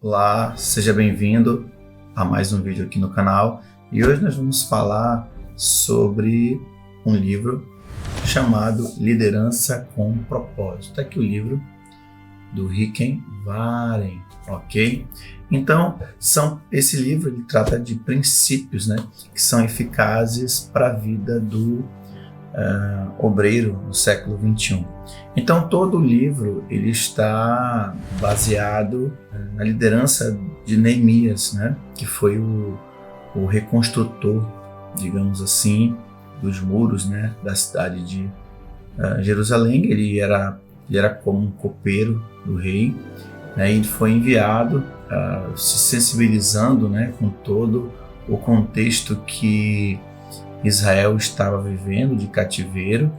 Olá, seja bem-vindo a mais um vídeo aqui no canal e hoje nós vamos falar sobre um livro chamado Liderança com Propósito. Está aqui o livro do Rick Warren, ok? Então, esse livro ele trata de princípios, que são eficazes para a vida do obreiro no século XXI. Então todo o livro ele está baseado na liderança de Neemias, que foi o reconstrutor, digamos assim, dos muros, da cidade de Jerusalém. Ele era como um copeiro do rei, e ele foi enviado se sensibilizando com todo o contexto que Israel estava vivendo de cativeiro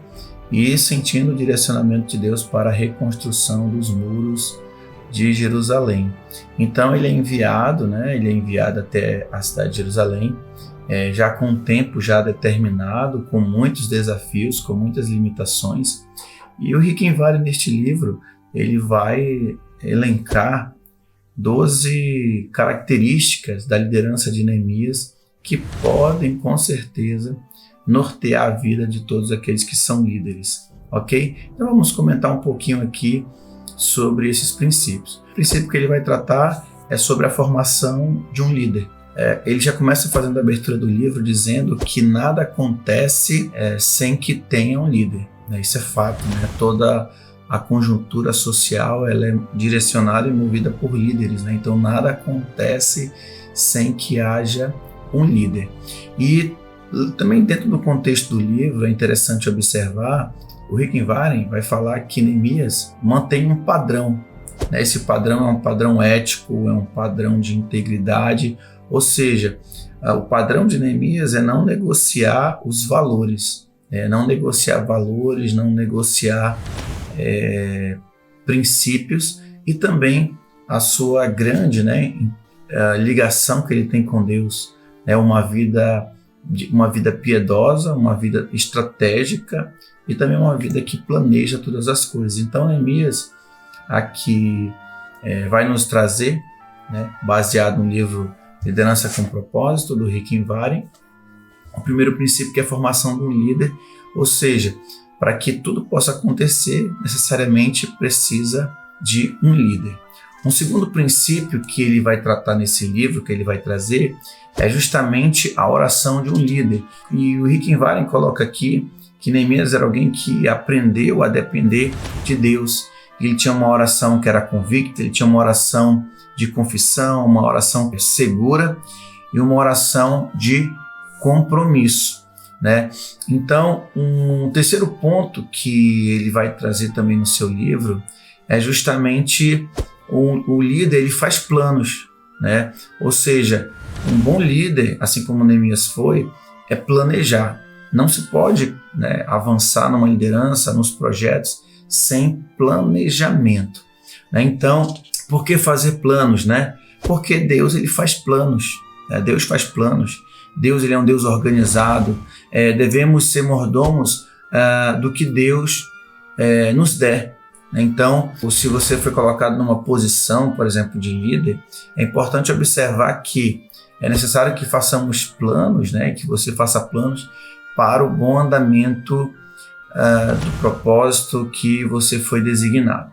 e sentindo o direcionamento de Deus para a reconstrução dos muros de Jerusalém. Então ele é enviado até a cidade de Jerusalém, já com um tempo já determinado, com muitos desafios, com muitas limitações. E o Rick Warren, neste livro, ele vai elencar 12 características da liderança de Neemias que podem, com certeza, nortear a vida de todos aqueles que são líderes, ok? Então vamos comentar um pouquinho aqui sobre esses princípios. O princípio que ele vai tratar é sobre a formação de um líder. Ele já começa fazendo a abertura do livro dizendo que nada acontece sem que tenha um líder. Isso é fato, Toda a conjuntura social ela é direcionada e movida por líderes, Então nada acontece sem que haja um líder. E também dentro do contexto do livro é interessante observar, o Rick Warren vai falar que Neemias mantém um padrão. Esse padrão é um padrão ético, é um padrão de integridade, ou seja, o padrão de Neemias é não negociar os valores, não negociar valores, não negociar princípios e também a sua grande ligação que ele tem com Deus. Uma vida piedosa, uma vida estratégica e também uma vida que planeja todas as coisas. Então Neemias aqui vai nos trazer, baseado no livro Liderança com Propósito, do Rick Warren, o primeiro princípio que é a formação de um líder, ou seja, para que tudo possa acontecer, necessariamente precisa de um líder. Um segundo princípio que ele vai tratar nesse livro, que ele vai trazer, é justamente a oração de um líder. E o Rick Warren coloca aqui que Neemias era alguém que aprendeu a depender de Deus. Ele tinha uma oração que era convicta, ele tinha uma oração de confissão, uma oração segura e uma oração de compromisso. Então, um terceiro ponto que ele vai trazer também no seu livro é justamente o líder ele faz planos, Ou seja, um bom líder, assim como Neemias foi, é planejar. Não se pode avançar numa liderança, nos projetos, sem planejamento. Então, por que fazer planos? Porque Deus ele faz planos. Deus faz planos. Deus ele é um Deus organizado. Devemos ser mordomos do que Deus nos der. Então, se você foi colocado numa posição, por exemplo, de líder, é importante observar que é necessário que façamos planos, que você faça planos para o bom andamento do propósito que você foi designado.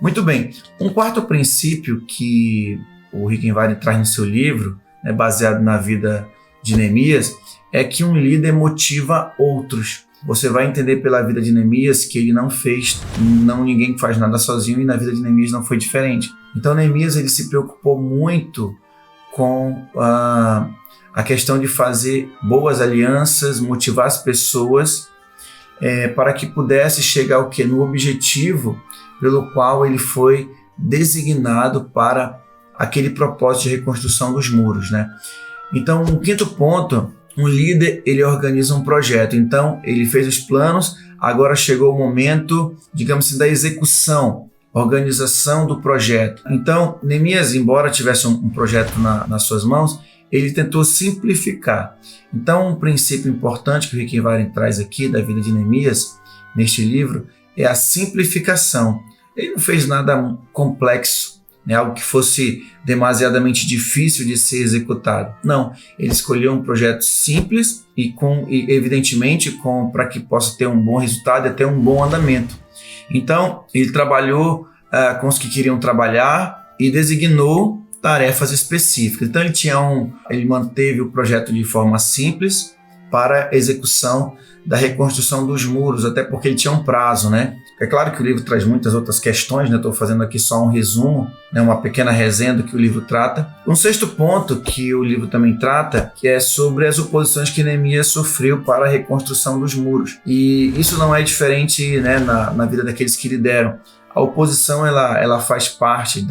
Muito bem, um quarto princípio que o Rick Warren traz no seu livro, baseado na vida de Neemias, é que um líder motiva outros. Você vai entender pela vida de Neemias que ele ninguém faz nada sozinho, e na vida de Neemias não foi diferente. Então Neemias ele se preocupou muito com a questão de fazer boas alianças, motivar as pessoas para que pudesse chegar no objetivo pelo qual ele foi designado para aquele propósito de reconstrução dos muros. Então, um quinto ponto, um líder ele organiza um projeto. Então, ele fez os planos, agora chegou o momento, digamos assim, da execução, organização do projeto. Então, Neemias, embora tivesse um projeto nas suas mãos, ele tentou simplificar. Então, um princípio importante que o Rick Warren traz aqui da vida de Neemias, neste livro, é a simplificação. Ele não fez nada complexo, né, algo que fosse demasiadamente difícil de ser executado. Não, ele escolheu um projeto simples e evidentemente para que possa ter um bom resultado e até um bom andamento. Então, ele trabalhou com os que queriam trabalhar e designou tarefas específicas. Então, ele manteve o projeto de forma simples para a execução da reconstrução dos muros, até porque ele tinha um prazo, né? É claro que o livro traz muitas outras questões, né? Estou fazendo aqui só um resumo, né? Uma pequena resenha do que o livro trata. Um sexto ponto que o livro também trata, que é sobre as oposições que Neemias sofreu para a reconstrução dos muros. E isso não é diferente, né, na vida daqueles que lideram. A oposição ela faz parte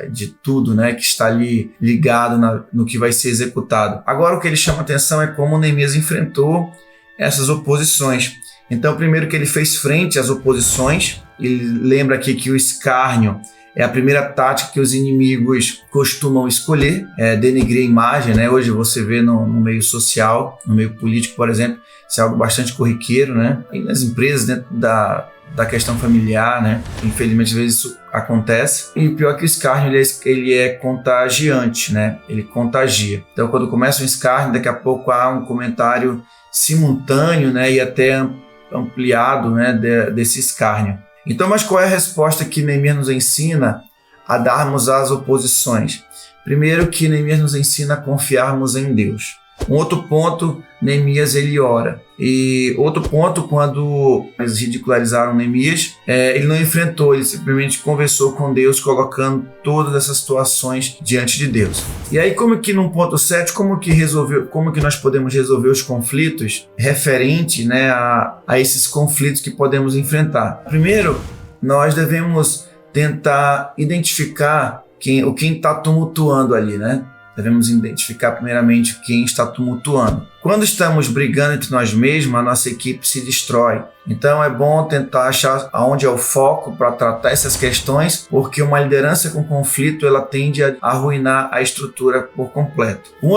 de tudo, né, que está ali ligado no que vai ser executado. Agora, o que ele chama atenção é como Neemias enfrentou essas oposições. Então, primeiro que ele fez frente às oposições, ele lembra aqui que o escárnio é a primeira tática que os inimigos costumam escolher, denegrir a imagem, né? Hoje você vê no meio social, no meio político, por exemplo, isso é algo bastante corriqueiro, né? E nas empresas, dentro da questão familiar, né? Infelizmente, às vezes isso acontece. E o pior é que o escárnio ele é contagiante, né? Ele contagia. Então, quando começa um escárnio, daqui a pouco há um comentário simultâneo, né? E até ampliado, né? Desse escárnio. Então, mas qual é a resposta que Neemias nos ensina a darmos às oposições? Primeiro, que Neemias nos ensina a confiarmos em Deus. Um outro ponto, Neemias ele ora. E outro ponto, quando eles ridicularizaram Neemias, ele não enfrentou, ele simplesmente conversou com Deus, colocando todas essas situações diante de Deus. E aí, como que no ponto 7, como que nós podemos resolver os conflitos referente, né, a esses conflitos que podemos enfrentar? Primeiro, nós devemos tentar identificar quem está tumultuando ali, né? Devemos identificar primeiramente quem está tumultuando. Quando estamos brigando entre nós mesmos, a nossa equipe se destrói. Então é bom tentar achar onde é o foco para tratar essas questões, porque uma liderança com conflito ela tende a arruinar a estrutura por completo. O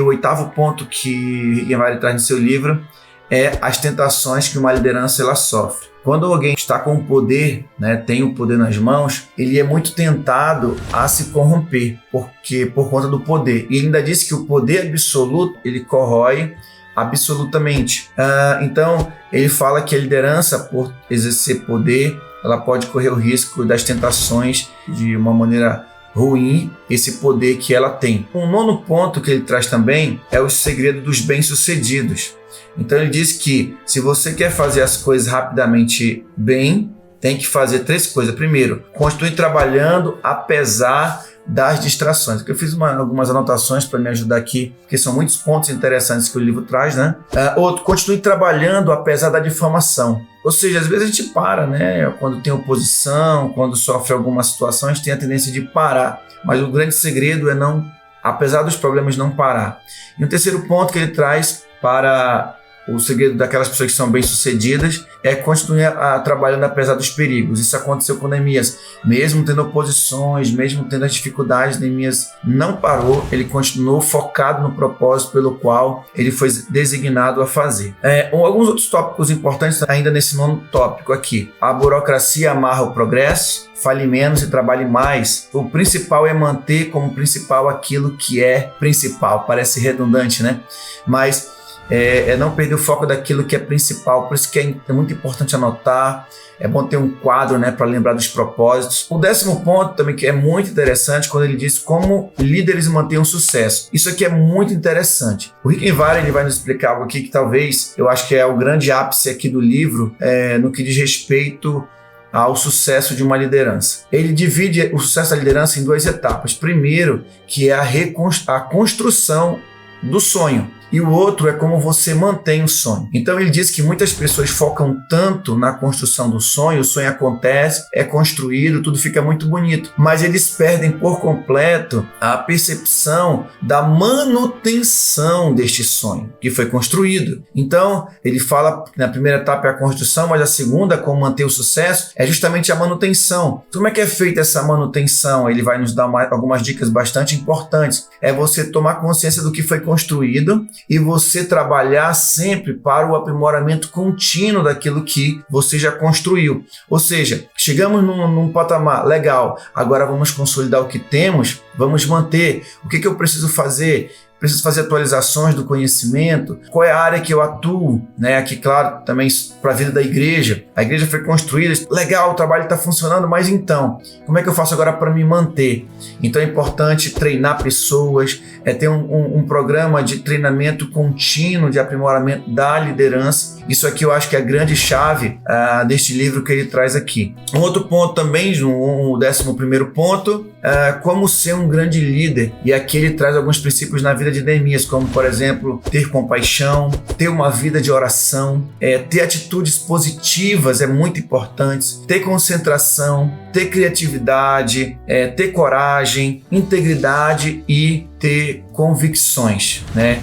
oitavo ponto que Guimarães traz no seu livro é as tentações que uma liderança ela sofre. Quando alguém está com o poder, né, tem o poder nas mãos, ele é muito tentado a se corromper, por conta do poder. E ele ainda disse que o poder absoluto, ele corrói absolutamente. Então, ele fala que a liderança, por exercer poder, ela pode correr o risco das tentações de uma maneira ruim, esse poder que ela tem. Um nono ponto que ele traz também é o segredo dos bem-sucedidos. Então ele diz que se você quer fazer as coisas rapidamente bem, tem que fazer 3 coisas. Primeiro, continue trabalhando apesar das distrações. Eu fiz algumas anotações para me ajudar aqui, porque são muitos pontos interessantes que o livro traz, né? Outro, continue trabalhando apesar da difamação. Ou seja, às vezes a gente para, né? Quando tem oposição, quando sofre alguma situação, a gente tem a tendência de parar. Mas o grande segredo é não, apesar dos problemas, não parar. E o terceiro ponto que ele traz para o segredo daquelas pessoas que são bem-sucedidas é continuar trabalhando apesar dos perigos. Isso aconteceu com Neemias. Mesmo tendo oposições, mesmo tendo as dificuldades, Neemias não parou, ele continuou focado no propósito pelo qual ele foi designado a fazer. Alguns outros tópicos importantes ainda nesse nono tópico aqui. A burocracia amarra o progresso, fale menos e trabalhe mais. O principal é manter como principal aquilo que é principal. Parece redundante, né? Mas é não perder o foco daquilo que é principal. Por isso que é muito importante anotar. É bom ter um quadro, né, para lembrar dos propósitos. O 10º ponto também que é muito interessante, quando ele diz como líderes mantêm um sucesso. Isso aqui é muito interessante. O Rickenbacker ele vai nos explicar algo aqui que talvez eu acho que é o grande ápice aqui do livro, no que diz respeito ao sucesso de uma liderança. Ele divide o sucesso da liderança em 2 etapas. Primeiro, que é a construção do sonho. E o outro é como você mantém o sonho. Então ele diz que muitas pessoas focam tanto na construção do sonho, o sonho acontece, é construído, tudo fica muito bonito, mas eles perdem por completo a percepção da manutenção deste sonho que foi construído. Então ele fala que na primeira etapa é a construção, mas a segunda, como manter o sucesso, é justamente a manutenção. Como é que é feita essa manutenção? Ele vai nos dar algumas dicas bastante importantes. É você tomar consciência do que foi construído e você trabalhar sempre para o aprimoramento contínuo daquilo que você já construiu. Ou seja, chegamos num patamar legal, agora vamos consolidar o que temos, vamos manter. O que eu preciso fazer? Preciso fazer atualizações do conhecimento, qual é a área que eu atuo, né? Aqui, claro, também para a vida da igreja. A igreja foi construída, legal, o trabalho está funcionando, mas então, como é que eu faço agora para me manter? Então é importante treinar pessoas, ter um programa de treinamento contínuo, de aprimoramento da liderança. Isso aqui eu acho que é a grande chave deste livro que ele traz aqui. Um outro ponto também, o 11º ponto, como ser um grande líder. E aqui ele traz alguns princípios na vida de Neemias, como, por exemplo, ter compaixão, ter uma vida de oração, ter atitudes positivas é muito importante, ter concentração, ter criatividade, ter coragem, integridade e ter convicções, né?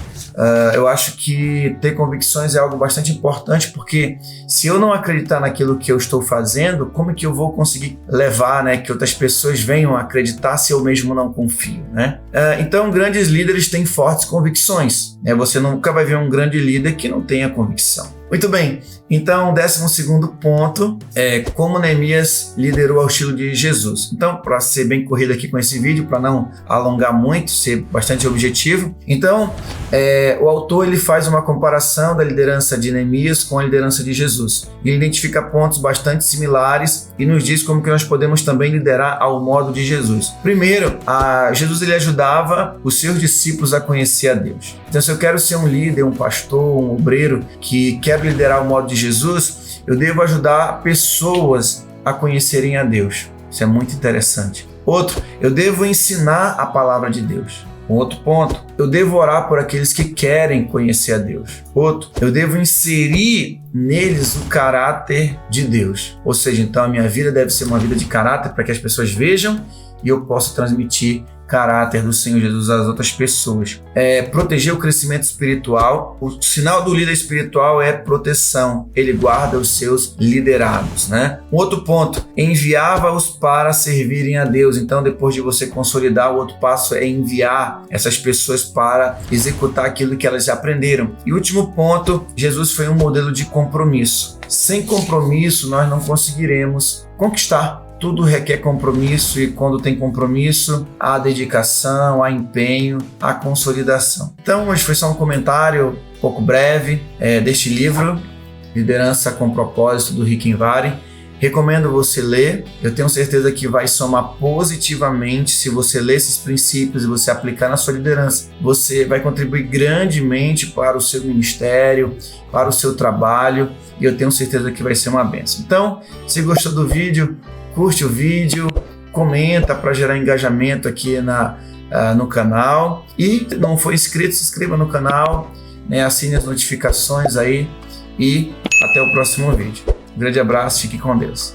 Eu acho que ter convicções é algo bastante importante, porque se eu não acreditar naquilo que eu estou fazendo, como é que eu vou conseguir levar, né, que outras pessoas venham a acreditar se eu mesmo não confio, né? Então, grandes líderes têm fortes convicções, né? Você nunca vai ver um grande líder que não tenha convicção. Muito bem, então o 12º ponto é como Neemias liderou ao estilo de Jesus. Então, para ser bem corrido aqui com esse vídeo, para não alongar muito, ser bastante objetivo, então o autor ele faz uma comparação da liderança de Neemias com a liderança de Jesus. Ele identifica pontos bastante similares e nos diz como que nós podemos também liderar ao modo de Jesus. Primeiro, Jesus ele ajudava os seus discípulos a conhecer a Deus. Então, se eu quero ser um líder, um pastor, um obreiro que quero liderar o modo de Jesus, eu devo ajudar pessoas a conhecerem a Deus. Isso é muito interessante. Outro, eu devo ensinar a palavra de Deus. Outro ponto, eu devo orar por aqueles que querem conhecer a Deus. Outro, eu devo inserir neles o caráter de Deus. Ou seja, então a minha vida deve ser uma vida de caráter para que as pessoas vejam e eu possa transmitir caráter do Senhor Jesus às outras pessoas. Proteger o crescimento espiritual. O sinal do líder espiritual é proteção. Ele guarda os seus liderados, né? Um outro ponto, enviava-os para servirem a Deus. Então, depois de você consolidar, o outro passo é enviar essas pessoas para executar aquilo que elas já aprenderam. E o último ponto, Jesus foi um modelo de compromisso. Sem compromisso, nós não conseguiremos conquistar. Tudo requer compromisso e quando tem compromisso, há dedicação, há empenho, há consolidação. Então, hoje foi só um comentário um pouco breve deste livro, Liderança com Propósito, do Rick Invari. Recomendo você ler, eu tenho certeza que vai somar positivamente se você ler esses princípios e você aplicar na sua liderança. Você vai contribuir grandemente para o seu ministério, para o seu trabalho e eu tenho certeza que vai ser uma bênção. Então, se gostou do vídeo, curte o vídeo, comenta para gerar engajamento aqui no canal e se não for inscrito, se inscreva no canal, né, assine as notificações aí e até o próximo vídeo. Um grande abraço, fique com Deus.